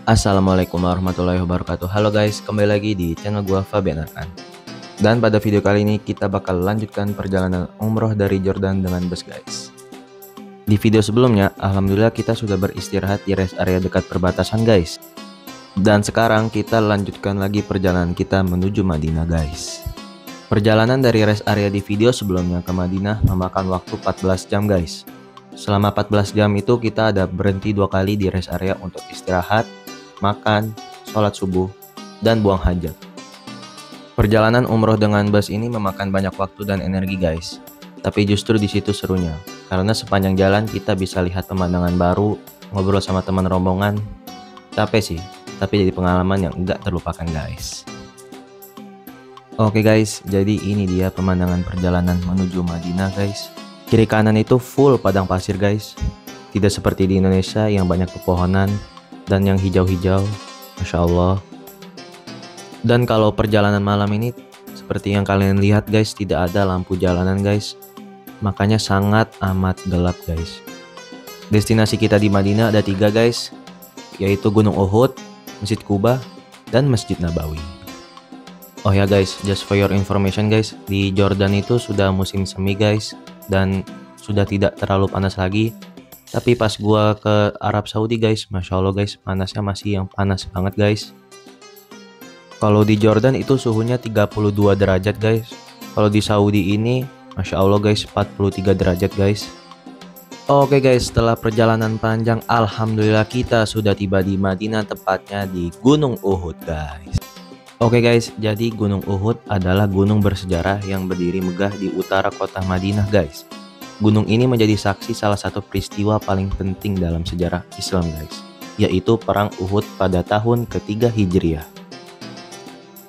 Assalamualaikum warahmatullahi wabarakatuh. Halo guys, kembali lagi di channel gua Fabian Arkan. Dan pada video kali ini kita bakal lanjutkan perjalanan umroh dari Jordan dengan bus guys. Di video sebelumnya, alhamdulillah kita sudah beristirahat di rest area dekat perbatasan guys. Dan sekarang kita lanjutkan lagi perjalanan kita menuju Madinah guys. Perjalanan dari rest area di video sebelumnya ke Madinah memakan waktu 14 jam guys. Selama 14 jam itu kita ada berhenti 2 kali di rest area untuk istirahat, makan, sholat subuh, dan buang hajat. Perjalanan umroh dengan bus ini memakan banyak waktu dan energi guys. Tapi justru di situ serunya, karena sepanjang jalan kita bisa lihat pemandangan baru, ngobrol sama teman rombongan. Capek sih, tapi jadi pengalaman yang enggak terlupakan guys. Oke guys, jadi ini dia pemandangan perjalanan menuju Madinah guys. Kiri kanan itu full padang pasir guys. Tidak seperti di Indonesia yang banyak pepohonan dan yang hijau-hijau, Masya Allah. Dan kalau perjalanan malam ini seperti yang kalian lihat guys, tidak ada lampu jalanan guys, makanya sangat amat gelap guys. Destinasi kita di Madinah ada 3 guys, yaitu Gunung Uhud, Masjid Quba, dan Masjid Nabawi. Oh ya guys, just for your information guys, di Jordan itu sudah musim semi guys, dan sudah tidak terlalu panas lagi. Tapi pas gua ke Arab Saudi guys, Masya Allah guys, panasnya masih yang panas banget guys. Kalau di Jordan itu suhunya 32 derajat guys. Kalau di Saudi ini, Masya Allah guys, 43 derajat guys. Oke guys, setelah perjalanan panjang, alhamdulillah kita sudah tiba di Madinah, tepatnya di Gunung Uhud guys. Oke guys, jadi Gunung Uhud adalah gunung bersejarah yang berdiri megah di utara kota Madinah guys. Gunung ini menjadi saksi salah satu peristiwa paling penting dalam sejarah Islam guys, yaitu Perang Uhud pada tahun ketiga Hijriah.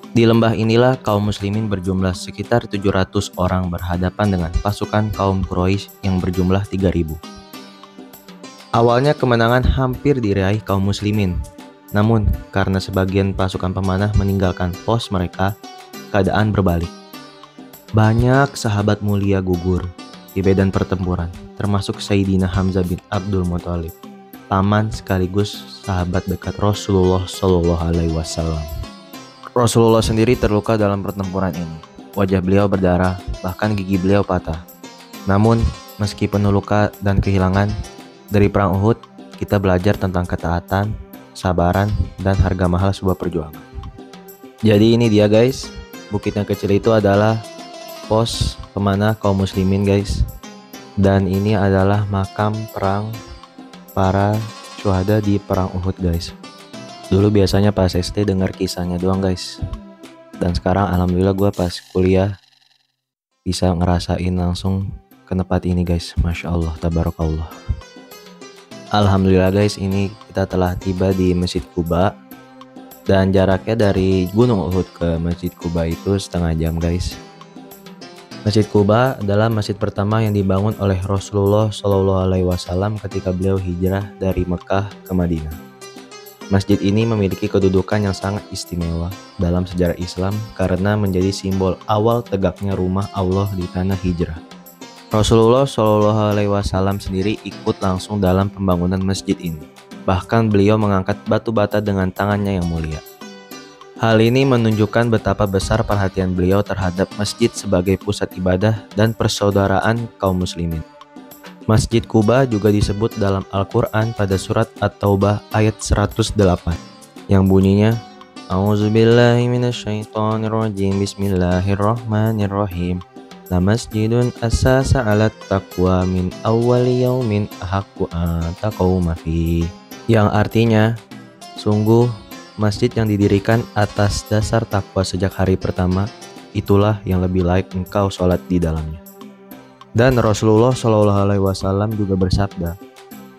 Di lembah inilah kaum muslimin berjumlah sekitar 700 orang berhadapan dengan pasukan kaum Quraisy yang berjumlah 3000. Awalnya kemenangan hampir diraih kaum muslimin, namun karena sebagian pasukan pemanah meninggalkan pos mereka, keadaan berbalik. Banyak sahabat mulia gugur di medan pertempuran, termasuk Sayyidina Hamzah bin Abdul Muthalib, paman sekaligus sahabat dekat Rasulullah Shallallahu Alaihi Wasallam. Rasulullah sendiri terluka dalam pertempuran ini. Wajah beliau berdarah, bahkan gigi beliau patah. Namun, meski penuh luka dan kehilangan, dari perang Uhud kita belajar tentang ketaatan, sabaran, dan harga mahal sebuah perjuangan. Jadi ini dia guys, bukit yang kecil itu adalah pos pemanah kaum muslimin guys. Dan ini adalah makam perang para syuhada di perang Uhud guys. Dulu biasanya pas SD dengar kisahnya doang guys, dan sekarang alhamdulillah gue pas kuliah bisa ngerasain langsung ke tempat ini guys. Masya Allah, tabarakallah. Alhamdulillah guys, ini kita telah tiba di Masjid Quba, dan jaraknya dari Gunung Uhud ke Masjid Quba itu setengah jam guys. Masjid Quba adalah masjid pertama yang dibangun oleh Rasulullah Shallallahu Alaihi Wasallam ketika beliau hijrah dari Mekah ke Madinah. Masjid ini memiliki kedudukan yang sangat istimewa dalam sejarah Islam karena menjadi simbol awal tegaknya rumah Allah di tanah hijrah. Rasulullah Shallallahu Alaihi Wasallam sendiri ikut langsung dalam pembangunan masjid ini. Bahkan beliau mengangkat batu bata dengan tangannya yang mulia. Hal ini menunjukkan betapa besar perhatian beliau terhadap masjid sebagai pusat ibadah dan persaudaraan kaum muslimin. Masjid Quba juga disebut dalam Al-Quran pada surat At-Taubah ayat 108 yang bunyinya A'udzubillahi minasyaitonirrajim, Bismillahirrahmanirrahim, La masjidun asasa alat taqwa min awwali yaumin ahaqqu an taquma fi, yang artinya sungguh masjid yang didirikan atas dasar takwa sejak hari pertama, itulah yang lebih layak engkau sholat di dalamnya. Dan Rasulullah Shallallahu Alaihi Wasallam juga bersabda,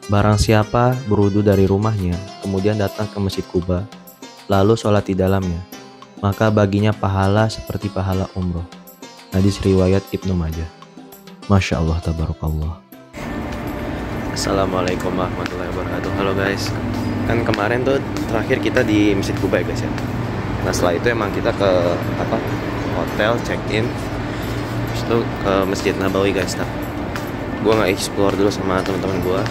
barang siapa berwudu dari rumahnya, kemudian datang ke Masjid Quba, lalu sholat di dalamnya, maka baginya pahala seperti pahala umroh. Hadis riwayat Ibnu Majah. Masya Allah, tabarakallah. Assalamualaikum warahmatullahi wabarakatuh. Halo guys, kan kemarin tuh terakhir kita di Masjid Quba ya guys ya. Nah setelah itu emang kita ke hotel, check in, terus itu ke Masjid Nabawi guys. Nah, gue nggak explore dulu sama teman-teman gue.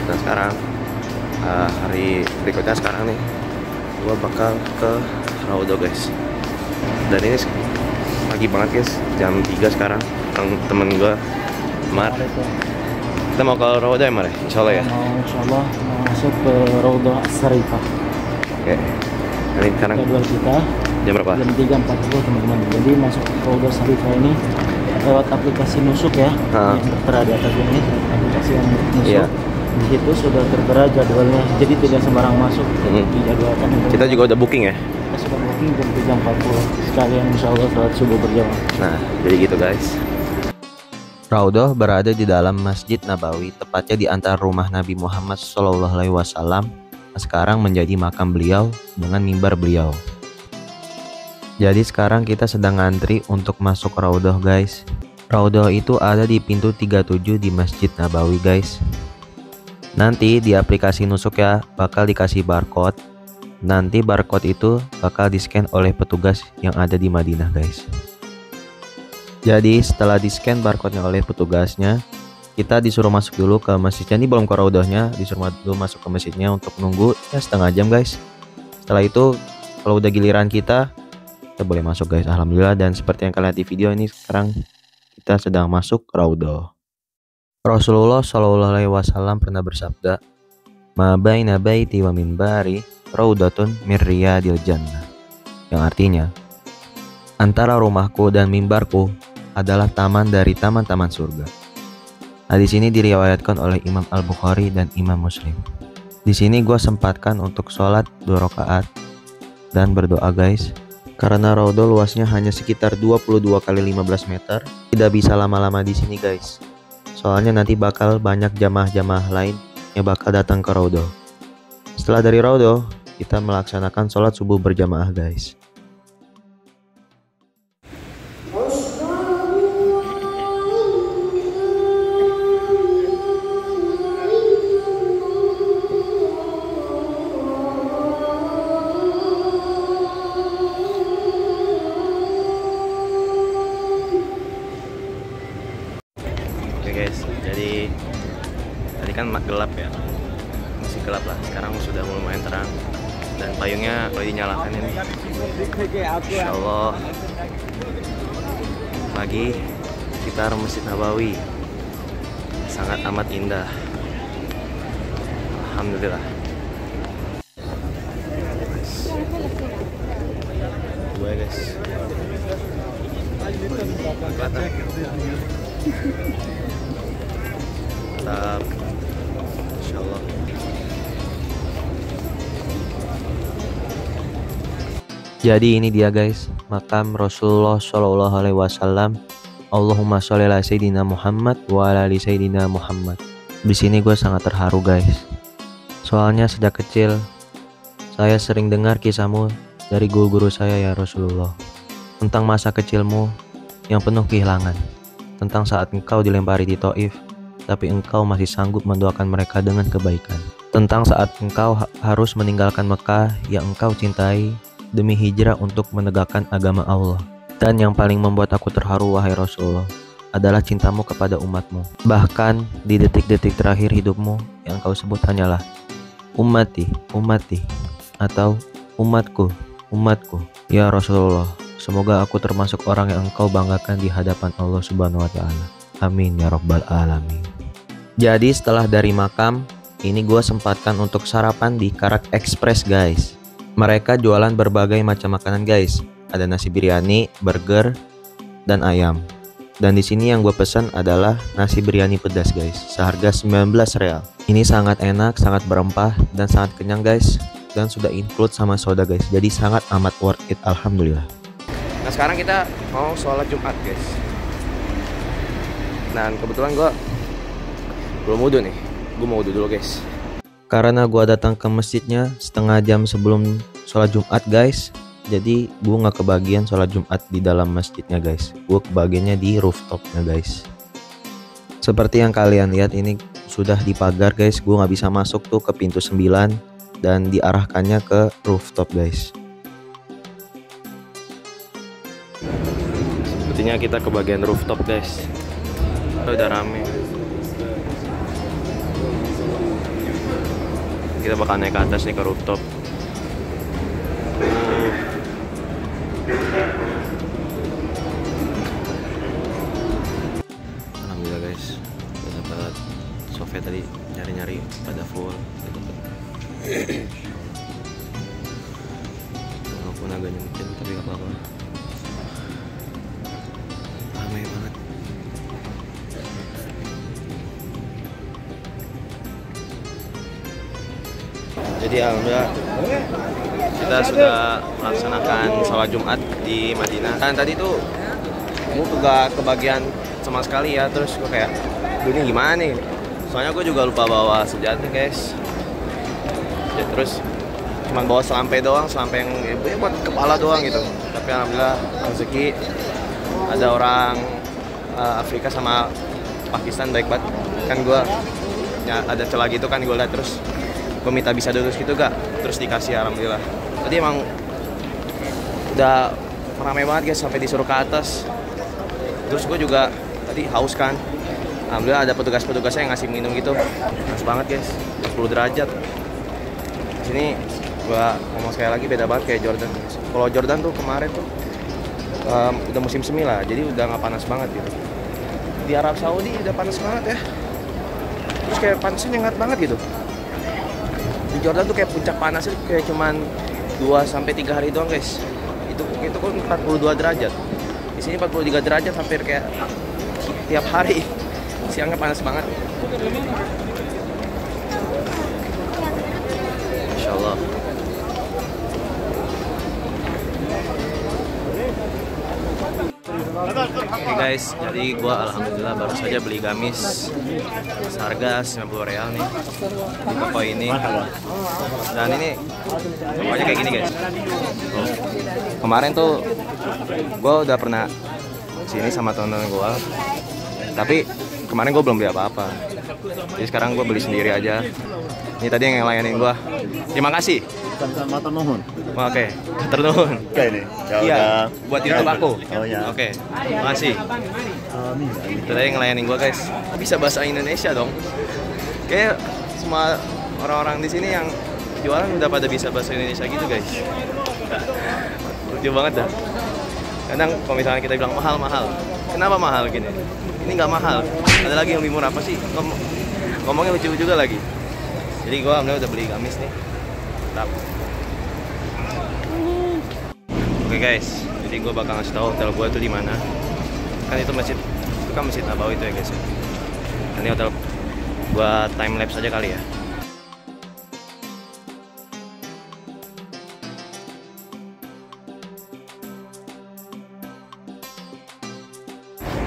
Dan sekarang hari berikutnya sekarang nih gua bakal ke Raudhah guys. Dan ini pagi banget guys, jam 3 sekarang. Temen gua Mar, kita mau ke Raudhah ya Mar? Insya Allah ya? Insya Allah mau masuk ke Raudhah As-Sarifah. Oke. Ini sekarang jadwal kita jam berapa? Jam 3.40 teman-teman. Jadi masuk ke Raudhah As-Sarifah ini lewat aplikasi Nusuk ya, yang tertera di atas ini, aplikasi yang Nusuk. Iya. Di situ sudah tertera jadwalnya, jadi tidak sembarang masuk. Dijadwalkan. Kita juga udah booking ya? Kita sudah booking jam 3.40 sekalian insya Allah sholat subuh berjamaah. Nah, jadi gitu guys. Raudhah berada di dalam Masjid Nabawi, tepatnya di antara rumah Nabi Muhammad SAW, sekarang menjadi makam beliau dengan mimbar beliau. Jadi sekarang kita sedang ngantri untuk masuk Raudhah guys. Raudhah itu ada di pintu 37 di Masjid Nabawi guys. Nanti di aplikasi Nusuk ya bakal dikasih barcode. Nanti barcode itu bakal di-scan oleh petugas yang ada di Madinah guys. Jadi setelah di-scan barcode-nya oleh petugasnya, kita disuruh masuk dulu ke masjidnya. Ini belum ke Raudhahnya, disuruh dulu masuk ke masjidnya untuk nunggu ya setengah jam guys. Setelah itu kalau udah giliran kita boleh masuk guys. Alhamdulillah, dan seperti yang kalian lihat di video ini, sekarang kita sedang masuk Raudhah. Rasulullah SAW pernah bersabda, "Ma baina baiti wa minbari raudhatun min riyadil jannah." Yang artinya, antara rumahku dan mimbarku adalah taman dari taman-taman surga. Hadis ini diriwayatkan oleh Imam Al-Bukhari dan Imam Muslim. Di sini gue sempatkan untuk sholat 2 rakaat dan berdoa guys. Karena Raudhah luasnya hanya sekitar 22 kali 15 meter, tidak bisa lama-lama di sini guys. Soalnya nanti bakal banyak jamaah-jamaah lain yang bakal datang ke Raudhah. Setelah dari Raudhah, kita melaksanakan sholat subuh berjamaah guys. Guys, jadi tadi kan gelap ya, masih gelap lah. Sekarang sudah lumayan terang dan payungnya kalau dinyalakan ini, Insya Allah pagi sekitar Masjid Nabawi sangat amat indah. Alhamdulillah. Dua guys. Kelihatan. Mantap, Insya Allah. Jadi ini dia guys, makam Rasulullah SAW. Allahumma sholli ala Sayyidina Muhammad wa ala ali Sayyidina Muhammad. Di sini gue sangat terharu guys. Soalnya sejak kecil saya sering dengar kisahmu dari guru-guru saya ya Rasulullah, tentang masa kecilmu yang penuh kehilangan, tentang saat engkau dilempari di Taif tapi engkau masih sanggup mendoakan mereka dengan kebaikan, tentang saat engkau harus meninggalkan Mekah yang engkau cintai demi hijrah untuk menegakkan agama Allah. Dan yang paling membuat aku terharu wahai Rasulullah adalah cintamu kepada umatmu. Bahkan di detik-detik terakhir hidupmu yang engkau sebut hanyalah ummati, ummati, atau umatku, umatku. Ya Rasulullah, semoga aku termasuk orang yang engkau banggakan di hadapan Allah Subhanahu wa Ta'ala. Amin ya Rabbal Alamin. Jadi setelah dari makam, ini gue sempatkan untuk sarapan di Karak Express guys. Mereka jualan berbagai macam makanan guys. Ada nasi biryani, burger, dan ayam. Dan di sini yang gue pesan adalah nasi biryani pedas guys, seharga 19 real. Ini sangat enak, sangat berempah, dan sangat kenyang guys. Dan sudah include sama soda guys. Jadi sangat amat worth it, alhamdulillah. Nah sekarang kita mau sholat Jumat guys. Dan kebetulan gue belum wudhu nih. Gue mau wudhu dulu guys. Karena gue datang ke masjidnya setengah jam sebelum sholat Jumat guys. Jadi gue gak kebagian sholat Jumat di dalam masjidnya guys. Gue kebagiannya di rooftopnya guys. Seperti yang kalian lihat ini sudah dipagar guys. Gue gak bisa masuk tuh ke pintu 9 dan diarahkannya ke rooftop guys. Sepertinya kita ke bagian rooftop guys. Udah rame. Kita bakal naik ke atas nih, ke rooftop. Alhamdulillah guys, udah dapat sofa tadi, nyari-nyari pada full gitu. Walaupun agak nyempil tapi gak apa-apa. Ramai banget. Jadi alhamdulillah kita sudah melaksanakan sholat Jumat di Madinah. Dan tadi tuh gue gak kebagian sama sekali ya. Terus gue kayak, ini gimana nih? Soalnya gue juga lupa bawa sejadah guys. Ya, terus cuman bawa selampe doang, selampe yang ya, buat kepala doang gitu. Tapi alhamdulillah rezeki ada orang Afrika sama Pakistan baik banget. Kan gue ya, ada celah gitu kan, gue liat terus gue minta bisa lulus gitu gak, terus dikasih alhamdulillah. Tadi emang udah ramai banget guys sampai disuruh ke atas. Terus gue juga tadi haus kan, alhamdulillah ada petugas-petugasnya yang ngasih minum gitu. Panas banget guys, 10 derajat. Di sini gue ngomong sekali lagi beda banget kayak Jordan. Kalau Jordan tuh kemarin tuh udah musim semi lah, jadi udah nggak panas banget gitu. Di Arab Saudi udah panas banget ya, terus kayak panasnya nyengat banget gitu. Di Jordan tuh kayak puncak panasnya kayak cuman 2-3 hari doang guys. Itu kan 42 derajat. Di sini 43 derajat, hampir kayak tiap hari. Siangnya panas banget. Insya Allah. Oke guys, jadi gua alhamdulillah baru saja beli gamis seharga 90 real nih di toko ini. Dan ini pokoknya kayak gini guys. Kemarin tuh gua udah pernah sini sama temen-temen gua, tapi kemarin gua belum beli apa-apa. Jadi sekarang gua beli sendiri aja. Ini tadi yang ngelayanin gua. Terima kasih. Matur nuhun. Oke, ternuhun. Oke nih. Iya, buat YouTube aku. Oh ya. Oke, makasih. Itu tadi ngelayanin gua guys. Bisa bahasa Indonesia dong. Kayak semua orang-orang di sini yang jualan udah pada bisa bahasa Indonesia gitu guys. Lucu banget dah. Kadang kalau misalnya kita bilang mahal-mahal, kenapa mahal gini? Ini nggak mahal. Ada lagi yang lebih murah, apa sih? Ngomongnya lucu juga lagi. Jadi gua alhamdulillah udah beli gamis nih. Oke guys, jadi gue bakal ngasih tahu hotel gue tuh di mana. Kan itu masjid, itu kan Masjid Nabawi itu ya guys. Ini hotel gue time lapse aja kali ya.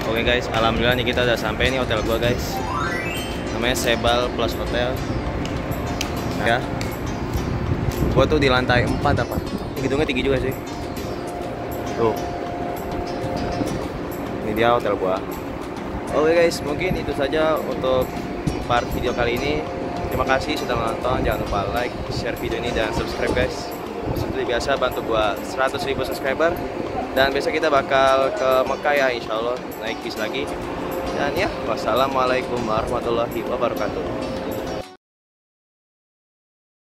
Oke guys, alhamdulillah nih kita udah sampai nih hotel gue guys. Namanya Sebal Plus Hotel. Ya. Gua tuh di lantai 4 apa? Gedungnya tinggi juga sih. Tuh. Ini dia hotel gua. Oke guys, mungkin itu saja untuk part video kali ini. Terima kasih sudah menonton. Jangan lupa like, share video ini dan subscribe guys. Seperti biasa bantu gua 100.000 subscriber. Dan besok kita bakal ke Mekah ya, insya Allah naik bis lagi. Dan ya, wassalamualaikum warahmatullahi wabarakatuh.